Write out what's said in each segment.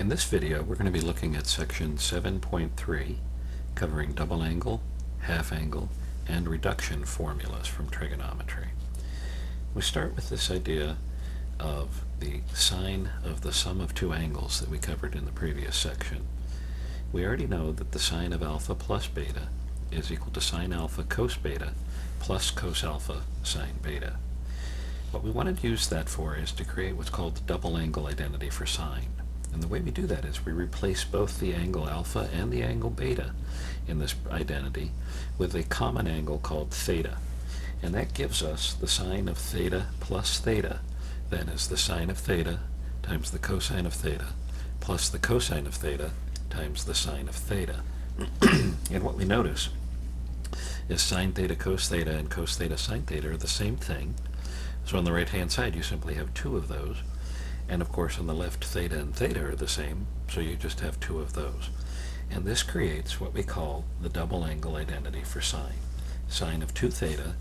In this video, we're going to be looking at section 7.3, covering double angle, half angle, and reduction formulas from trigonometry. We start with this idea of the sine of the sum of two angles that we covered in the previous section. We already know that the sine of alpha plus beta is equal to sine alpha cos beta plus cos alpha sine beta. What we want to use that for is to create what's called the double angle identity for sine. And the way we do that is we replace both the angle alpha and the angle beta in this identity with a common angle called theta. And that gives us the sine of theta plus theta. That is the sine of theta times the cosine of theta plus the cosine of theta times the sine of theta. And what we notice is sine theta cos theta and cos theta sine theta are the same thing. So on the right-hand side, you simply have two of those. And of course, on the left, theta and theta are the same, so you just have two of those. And this creates what we call the double angle identity for sine. Sine of 2 theta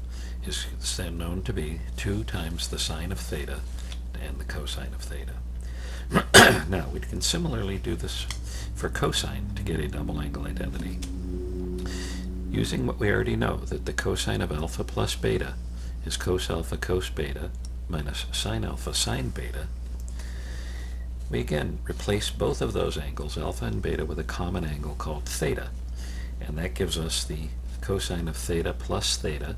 is known to be 2 times the sine of theta and the cosine of theta. Now, we can similarly do this for cosine to get a double angle identity. Using what we already know, that the cosine of alpha plus beta is cos alpha cos beta minus sine alpha sine beta, we again replace both of those angles, alpha and beta, with a common angle called theta. And that gives us the cosine of theta plus theta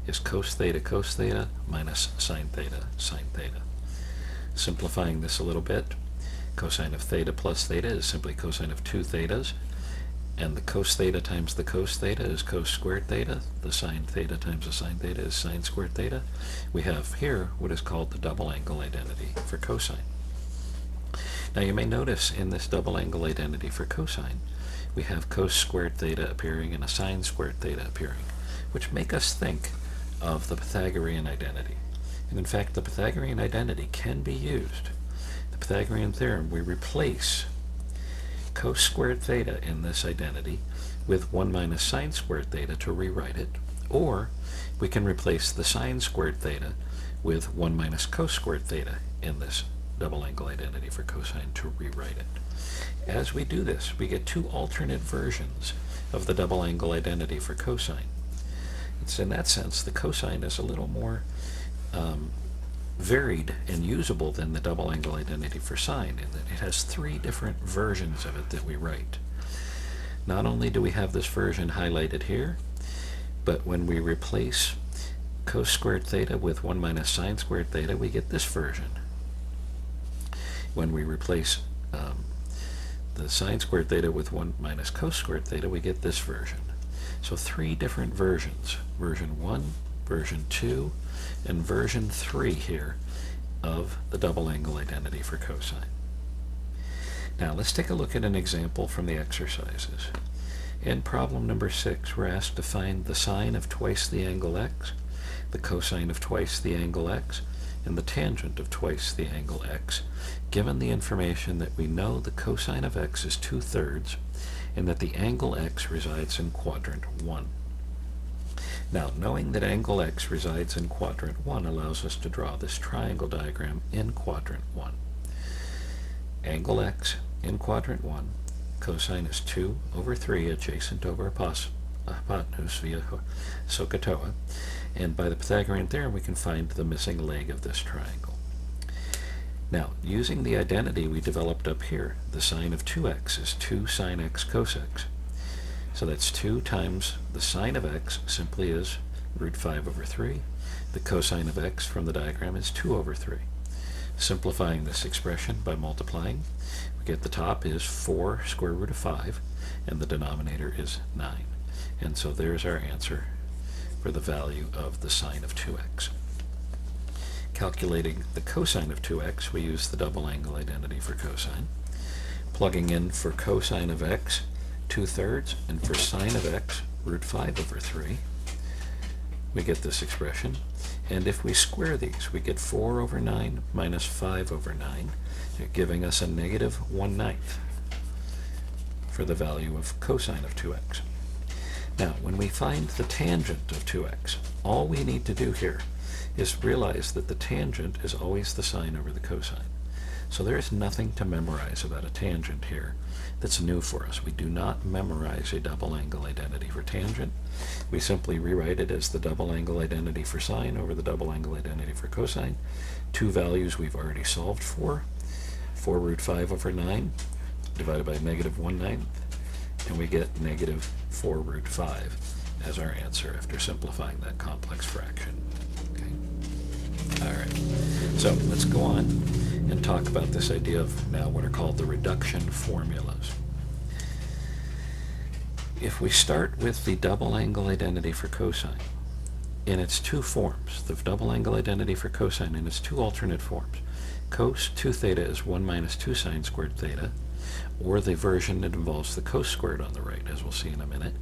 is cos theta minus sine theta sine theta. Simplifying this a little bit, cosine of theta plus theta is simply cosine of 2 thetas, and the cos theta times the cos theta is cos squared theta. The sine theta times the sine theta is sine squared theta. We have here what is called the double angle identity for cosine. Now you may notice in this double angle identity for cosine, we have cos squared theta appearing and a sine squared theta appearing, which make us think of the Pythagorean identity. And in fact, the Pythagorean identity can be used. The Pythagorean theorem, we replace cos squared theta in this identity with 1 minus sine squared theta to rewrite it, or we can replace the sine squared theta with 1 minus cos squared theta in this double angle identity for cosine to rewrite it. As we do this, we get two alternate versions of the double angle identity for cosine. It's in that sense the cosine is a little more varied and usable than the double angle identity for sine, in that it has 3 different versions of it that we write. Not only do we have this version highlighted here, but when we replace cos squared theta with 1 minus sine squared theta, we get this version. When we replace the sine squared theta with 1 minus cos squared theta, we get this version. So 3 different versions, version 1, version 2, and version 3 here of the double angle identity for cosine. Now let's take a look at an example from the exercises. In problem number 6, we're asked to find the sine of twice the angle x, the cosine of twice the angle x, and the tangent of twice the angle x, given the information that we know the cosine of x is 2/3 and that the angle x resides in quadrant 1. Now, knowing that angle x resides in quadrant 1 allows us to draw this triangle diagram in quadrant 1. Angle x in quadrant 1, cosine is 2/3 adjacent over hypotenuse via SOHCAHTOA, and by the Pythagorean theorem we can find the missing leg of this triangle. Now, using the identity we developed up here, the sine of 2x is 2 sine x cos x. So that's 2 times the sine of x simply is root 5/3. The cosine of x from the diagram is 2/3. Simplifying this expression by multiplying, we get the top is 4 square root of 5, and the denominator is 9. And so there's our answer for the value of the sine of 2x. Calculating the cosine of 2x, we use the double angle identity for cosine. Plugging in for cosine of x, 2/3, and for sine of x, root 5/3, we get this expression. And if we square these, we get 4/9 minus 5/9, giving us a negative 1/9 for the value of cosine of 2x. Now, when we find the tangent of 2x, all we need to do here is realize that the tangent is always the sine over the cosine. So there is nothing to memorize about a tangent here that's new for us. We do not memorize a double angle identity for tangent. We simply rewrite it as the double angle identity for sine over the double angle identity for cosine. Two values we've already solved for. 4 root 5 over 9 divided by negative 1/9, and we get negative 4 root 5 as our answer after simplifying that complex fraction. Okay. All right. So let's go on and talk about this idea of now what are called the reduction formulas. If we start with the double angle identity for cosine in its two forms, the double angle identity for cosine in its two alternate forms, cos 2 theta is 1 minus 2 sine squared theta, or the version that involves the cos squared on the right, as we'll see in a minute,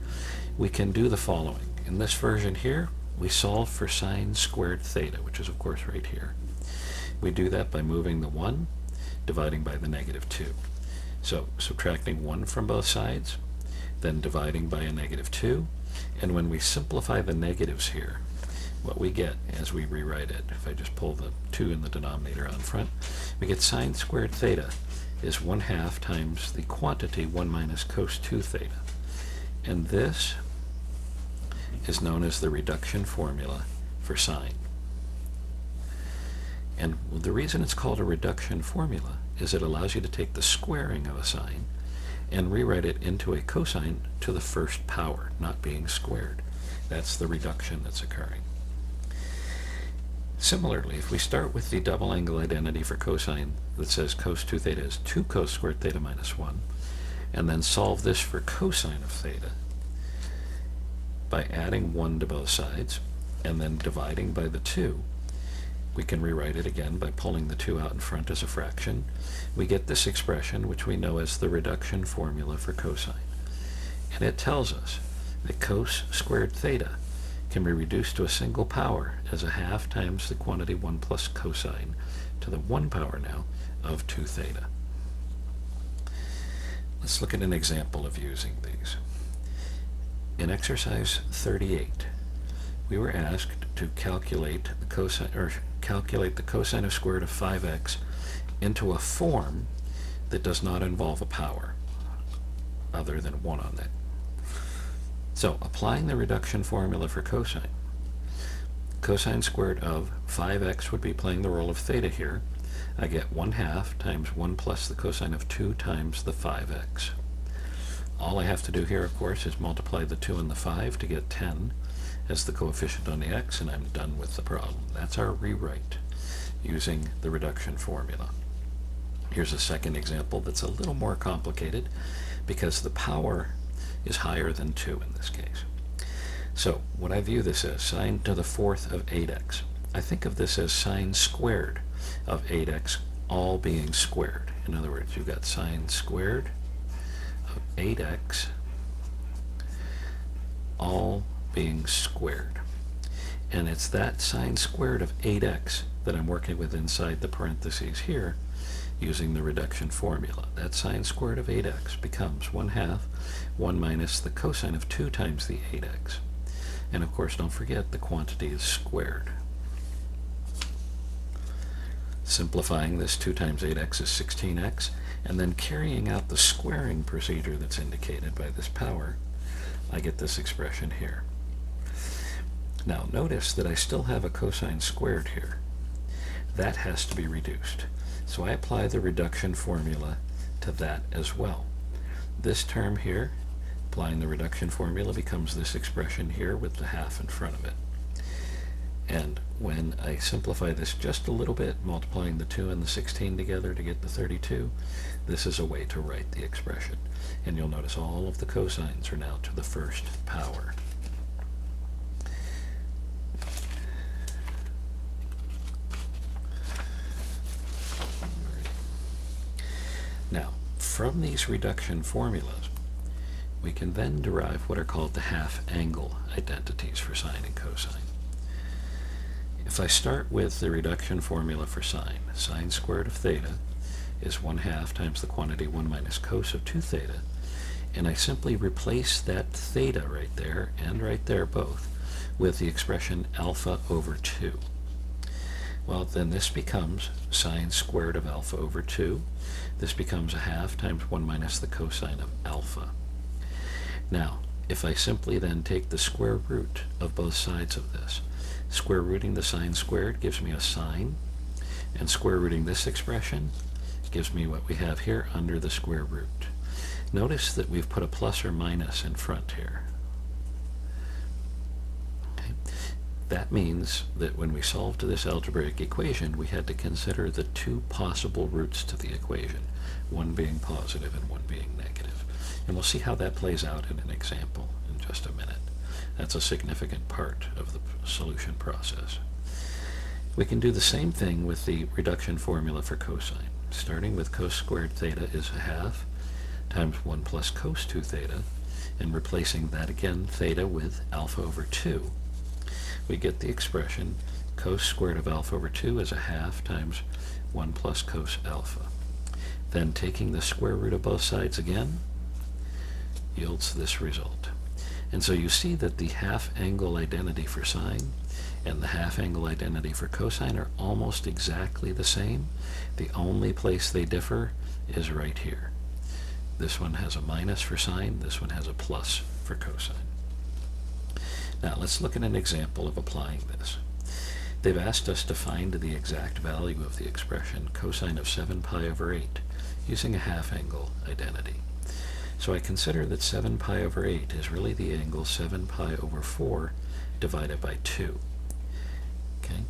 we can do the following. In this version here, we solve for sine squared theta, which is of course right here. We do that by moving the 1, dividing by the negative 2. So subtracting 1 from both sides, then dividing by a negative 2, and when we simplify the negatives here, what we get as we rewrite it, if I just pull the 2 in the denominator on front, we get sine squared theta is 1/2 times the quantity 1 minus cos 2 theta. And this is known as the reduction formula for sine. And the reason it's called a reduction formula is it allows you to take the squaring of a sine and rewrite it into a cosine to the first power, not being squared. That's the reduction that's occurring. Similarly, if we start with the double angle identity for cosine that says cos 2 theta is 2 cos squared theta minus 1, and then solve this for cosine of theta by adding 1 to both sides and then dividing by the 2, we can rewrite it again by pulling the 2 out in front as a fraction. We get this expression, which we know as the reduction formula for cosine. And it tells us that cos squared theta can be reduced to a single power as 1/2 times the quantity 1 plus cosine to the 1 power now of 2 theta. Let's look at an example of using these. In exercise 38, we were asked to calculate the cosine of square root of 5x into a form that does not involve a power other than 1 on that. So, applying the reduction formula for cosine, cosine squared of 5x would be playing the role of theta here. I get 1/2 times 1 plus the cosine of 2 times the 5x. All I have to do here, of course, is multiply the 2 and the 5 to get 10 as the coefficient on the x, and I'm done with the problem. That's our rewrite using the reduction formula. Here's a second example that's a little more complicated because the power is higher than 2 in this case. So what I view this as, sine to the 4th of 8x. I think of this as sine squared of 8x all being squared. In other words, you've got sine squared of 8x all being squared. And it's that sine squared of 8x that I'm working with inside the parentheses here using the reduction formula. That sine squared of 8x becomes 1/2 1 minus the cosine of 2 times the 8x. And of course, don't forget the quantity is squared. Simplifying this, 2 times 8x is 16x, and then carrying out the squaring procedure that's indicated by this power, I get this expression here. Now notice that I still have a cosine squared here. That has to be reduced. So I apply the reduction formula to that as well. This term here, applying the reduction formula, becomes this expression here with the 1/2 in front of it. And when I simplify this just a little bit, multiplying the 2 and the 16 together to get the 32, this is a way to write the expression. And you'll notice all of the cosines are now to the first power. Now, from these reduction formulas, we can then derive what are called the half-angle identities for sine and cosine. If I start with the reduction formula for sine, sine squared of theta is 1/2 times the quantity 1 minus cos of 2 theta, and I simply replace that theta right there and right there both with the expression alpha over 2. Well, then this becomes sine squared of alpha over 2. This becomes a half times 1 minus the cosine of alpha. Now, if I simply then take the square root of both sides of this, square rooting the sine squared gives me a sine, and square rooting this expression gives me what we have here under the square root. Notice that we've put a plus or minus in front here. Okay. That means that when we solved this algebraic equation, we had to consider the two possible roots to the equation, one being positive and one being negative. And we'll see how that plays out in an example in just a minute. That's a significant part of the solution process. We can do the same thing with the reduction formula for cosine. Starting with cos squared theta is a half times 1 plus cos 2 theta, and replacing that again, theta, with alpha over 2, we get the expression cos squared of alpha over 2 is a half times 1 plus cos alpha. Then taking the square root of both sides again yields this result. And so you see that the half angle identity for sine and the half angle identity for cosine are almost exactly the same. The only place they differ is right here. This one has a minus for sine, this one has a plus for cosine. Now let's look at an example of applying this. They've asked us to find the exact value of the expression cosine of 7 pi over 8 using a half angle identity. So I consider that 7 pi over 8 is really the angle 7 pi over 4 divided by 2. Okay?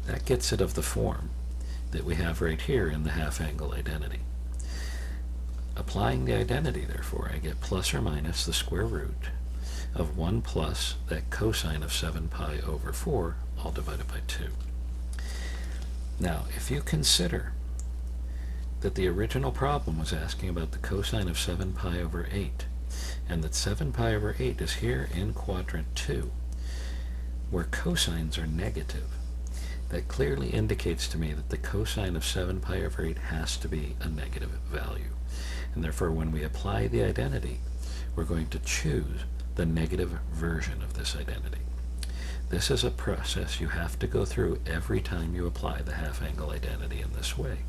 That gets it of the form that we have right here in the half angle identity. Applying the identity, therefore, I get plus or minus the square root of 1 plus that cosine of 7 pi over 4, all divided by 2. Now, if you consider that the original problem was asking about the cosine of 7 pi over 8, and that 7 pi over 8 is here in quadrant 2, where cosines are negative, that clearly indicates to me that the cosine of 7 pi over 8 has to be a negative value. And therefore, when we apply the identity, we're going to choose the negative version of this identity. This is a process you have to go through every time you apply the half angle identity in this way.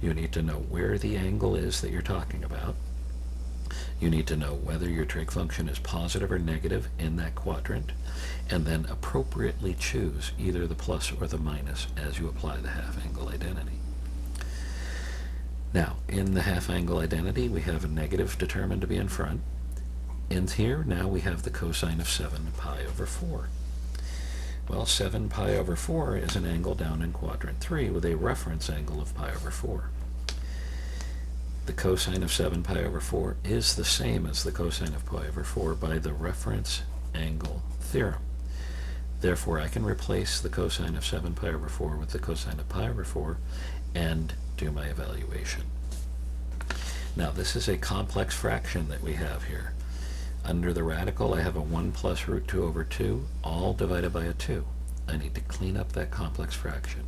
You need to know where the angle is that you're talking about. You need to know whether your trig function is positive or negative in that quadrant, and then appropriately choose either the plus or the minus as you apply the half angle identity. Now, in the half angle identity, we have a negative determined to be in front. And here, now we have the cosine of 7 pi over 4. Well, 7 pi over 4 is an angle down in quadrant 3 with a reference angle of pi over 4. The cosine of 7 pi over 4 is the same as the cosine of pi over 4 by the reference angle theorem. Therefore, I can replace the cosine of 7 pi over 4 with the cosine of pi over 4 and do my evaluation. Now, this is a complex fraction that we have here. Under the radical, I have a 1 plus root 2 over 2, all divided by a 2. I need to clean up that complex fraction.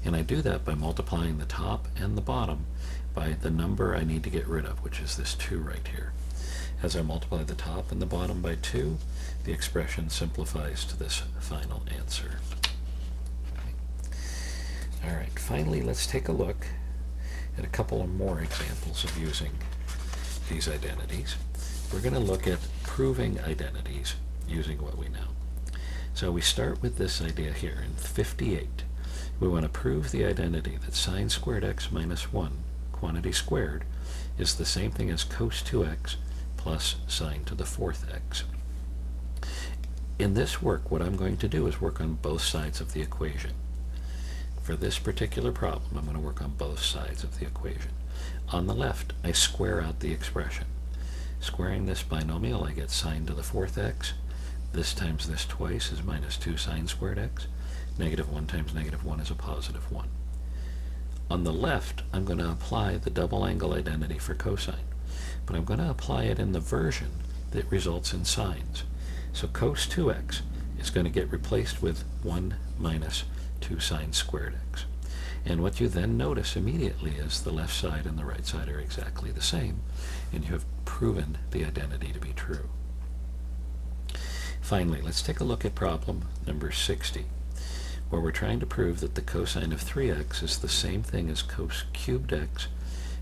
And I do that by multiplying the top and the bottom by the number I need to get rid of, which is this 2 right here. As I multiply the top and the bottom by 2, the expression simplifies to this final answer. All right, finally, let's take a look at a couple of more examples of using these identities. We're going to look at proving identities using what we know. So we start with this idea here in 58. We want to prove the identity that sine squared x minus 1, quantity squared, is the same thing as cos 2x plus sine to the 4th x. In this work, what I'm going to do is work on both sides of the equation. For this particular problem, I'm going to work on both sides of the equation. On the left, I square out the expression. Squaring this binomial, I get sine to the 4th x. This times this twice is minus 2 sine squared x. Negative 1 times negative 1 is a positive 1. On the left, I'm going to apply the double angle identity for cosine, but I'm going to apply it in the version that results in sines. So cos 2x is going to get replaced with 1 minus 2 sine squared x. And what you then notice immediately is the left side and the right side are exactly the same, and you have proven the identity to be true. Finally, let's take a look at problem number 60. where we're trying to prove that the cosine of 3x is the same thing as cos cubed x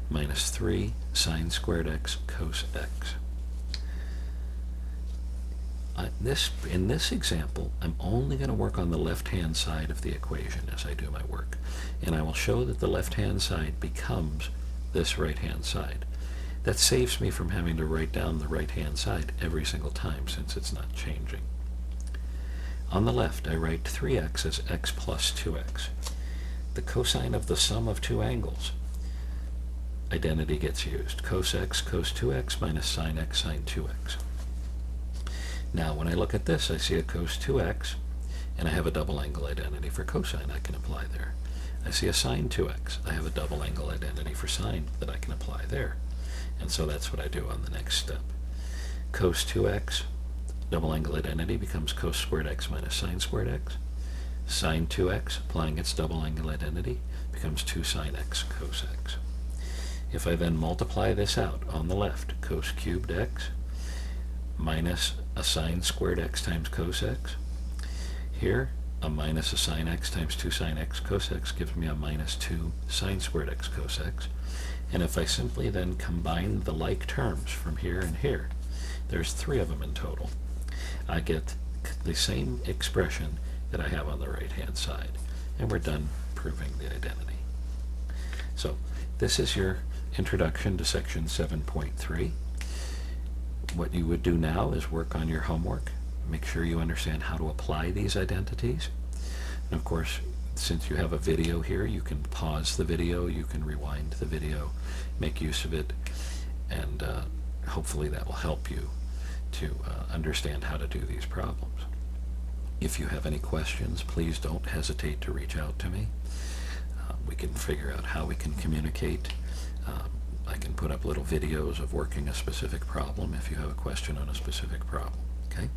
minus 3 sine squared x cos x. In this example, I'm only going to work on the left-hand side of the equation as I do my work, and I will show that the left-hand side becomes this right-hand side. That saves me from having to write down the right-hand side every single time since it's not changing. On the left, I write 3x as x plus 2x. The cosine of the sum of two angles identity gets used. Cos x cos 2x minus sine x sine 2x. Now, when I look at this, I see a cos 2x, and I have a double angle identity for cosine I can apply there. I see a sine 2x. I have a double angle identity for sine that I can apply there. And so that's what I do on the next step. Cos 2x, double angle identity, becomes cos squared x minus sine squared x. Sine 2x, applying its double angle identity, becomes 2 sine x cos x. If I then multiply this out on the left, cos cubed x minus a sine squared x times cos x. Here, a minus a sine x times 2 sine x cos x gives me a minus 2 sine squared x cos x. And if I simply then combine the like terms from here and here, there's 3 of them in total, I get the same expression that I have on the right-hand side. And we're done proving the identity. So this is your introduction to section 7.3. What you would do now is work on your homework. Make sure you understand how to apply these identities. And of course, since you have a video here, you can pause the video, you can rewind the video, make use of it, and hopefully that will help you to understand how to do these problems. If you have any questions, please don't hesitate to reach out to me. We can figure out how we can communicate. I can put up little videos of working a specific problem if you have a question on a specific problem. Okay?